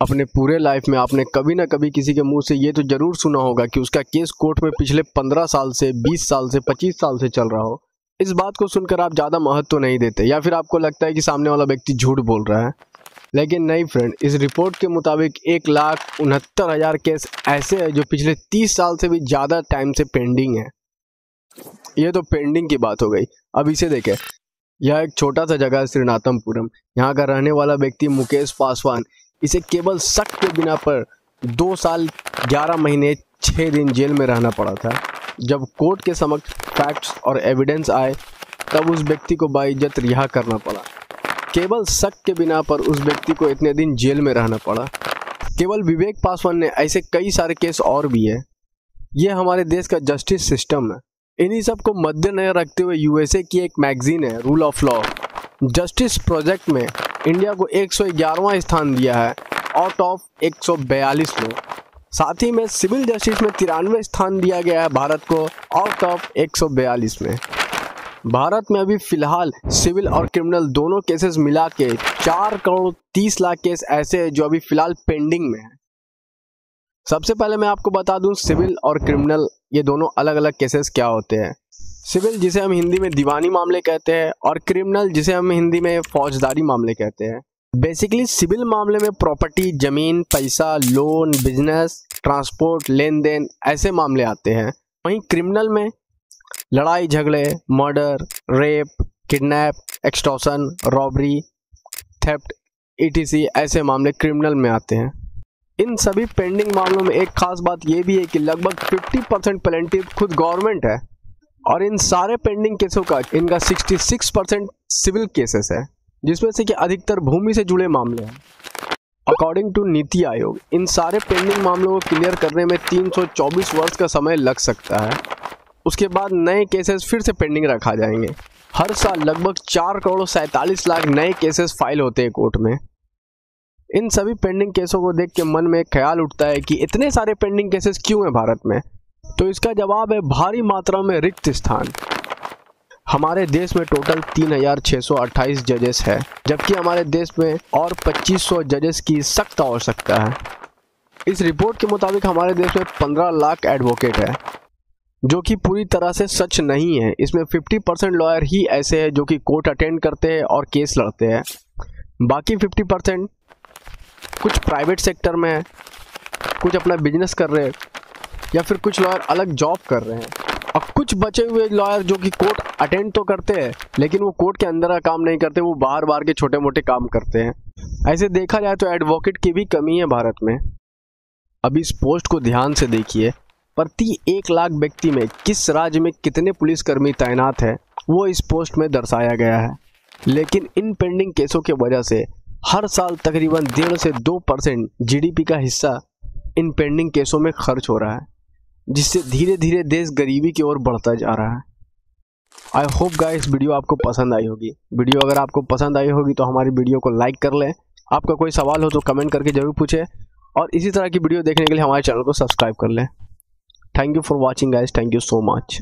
अपने पूरे लाइफ में आपने कभी ना कभी किसी के मुंह से ये तो जरूर सुना होगा कि उसका केस कोर्ट में पिछले 15 साल से 20 साल से 25 साल से चल रहा हो। इस बात को सुनकर आप ज़्यादा महत्व तो नहीं देते या फिर आपको लगता है कि सामने वाला व्यक्ति झूठ बोल रहा है। लेकिन नहीं फ्रेंड, इस रिपोर्ट के मुताबिक 1,69,000 केस ऐसे हैं जो पिछले 30 साल से भी ज़्यादा टाइम से पेंडिंग है। ये तो पेंडिंग की बात हो गई। अब इसे देखें, यह एक छोटा सा जगह है श्रीनाथमपुरम। यहाँ का रहने वाला व्यक्ति मुकेश पासवान, इसे केवल शक के बिना पर 2 साल 11 महीने 6 दिन जेल में रहना पड़ा था। जब कोर्ट के समक्ष फैक्ट्स और एविडेंस आए तब उस व्यक्ति को बाइज्जत रिहा करना पड़ा। केवल शक के बिना पर उस व्यक्ति को इतने दिन जेल में रहना पड़ा। केवल विवेक पासवान ने ऐसे कई सारे केस और भी है। ये हमारे देश का जस्टिस सिस्टम है। इन्हीं सब को मद्देनजर रखते हुए यूएसए की एक मैगजीन है rule of law justice project में इंडिया को 111वां स्थान दिया है आउट ऑफ 142 लोग। साथ ही में सिविल जस्टिस में 93 स्थान दिया गया है भारत को आउट ऑफ 142 में। भारत में अभी फिलहाल सिविल और क्रिमिनल दोनों केसेस मिला के 4,30,00,000 केस ऐसे हैं जो अभी फिलहाल पेंडिंग में है। सबसे पहले मैं आपको बता दूं सिविल और क्रिमिनल ये दोनों अलग अलग केसेस क्या होते हैं। सिविल जिसे हम हिंदी में दीवानी मामले कहते हैं और क्रिमिनल जिसे हम हिंदी में फौजदारी मामले कहते हैं। बेसिकली सिविल मामले में प्रॉपर्टी, जमीन, पैसा, लोन, बिजनेस, ट्रांसपोर्ट, लेन देन ऐसे मामले आते हैं। वहीं क्रिमिनल में लड़ाई झगड़े, murder, rape, kidnap, extortion, robbery, theft etc ऐसे मामले क्रिमिनल में आते हैं। इन सभी पेंडिंग मामलों में एक खास बात यह भी है कि लगभग 50% प्लेंटिफ खुद गवर्नमेंट है और इन सारे पेंडिंग केसों का इनका 66% सिविल केसेस है, जिसमें से कि अधिकतर भूमि से जुड़े मामले हैं। अकॉर्डिंग टू नीति आयोग इन सारे पेंडिंग मामलों को क्लियर करने में 324 वर्ष का समय लग सकता है। उसके बाद नए केसेस फिर से पेंडिंग रखा जाएंगे। हर साल लगभग 4,47,00,000 नए केसेस फाइल होते हैं कोर्ट में। इन सभी पेंडिंग केसों को देख के मन में एक ख्याल उठता है कि इतने सारे पेंडिंग केसेस क्यों हैं भारत में। तो इसका जवाब है भारी मात्रा में रिक्त स्थान। हमारे देश में टोटल 3,628 जजेस है, जबकि हमारे देश में और 2,500 जजेस की सख्त आवश्यकता है। इस रिपोर्ट के मुताबिक हमारे देश में 15 लाख एडवोकेट है, जो कि पूरी तरह से सच नहीं है। इसमें 50% लॉयर ही ऐसे हैं जो कि कोर्ट अटेंड करते हैं और केस लड़ते हैं। बाकी 50% कुछ प्राइवेट सेक्टर में है, कुछ अपना बिजनेस कर रहे हैं या फिर कुछ लॉयर अलग जॉब कर रहे हैं, और कुछ बचे हुए लॉयर जो कि कोर्ट अटेंड तो करते हैं लेकिन वो कोर्ट के अंदर का काम नहीं करते, वो बाहर के छोटे मोटे काम करते हैं। ऐसे देखा जाए तो एडवोकेट की भी कमी है भारत में। अब इस पोस्ट को ध्यान से देखिए। प्रति 1 लाख व्यक्ति में किस राज्य में कितने पुलिसकर्मी तैनात है वो इस पोस्ट में दर्शाया गया है। लेकिन इन पेंडिंग केसों की वजह से हर साल तकरीबन 1.5 से 2% जीडीपी का हिस्सा इन पेंडिंग केसों में खर्च हो रहा है, जिससे धीरे धीरे देश गरीबी की ओर बढ़ता जा रहा है। आई होप गाइस वीडियो आपको पसंद आई होगी। वीडियो अगर आपको पसंद आई होगी तो हमारी वीडियो को लाइक कर लें। आपका कोई सवाल हो तो कमेंट करके जरूर पूछें और इसी तरह की वीडियो देखने के लिए हमारे चैनल को सब्सक्राइब कर लें। Thank you for watching guys, thank you so much.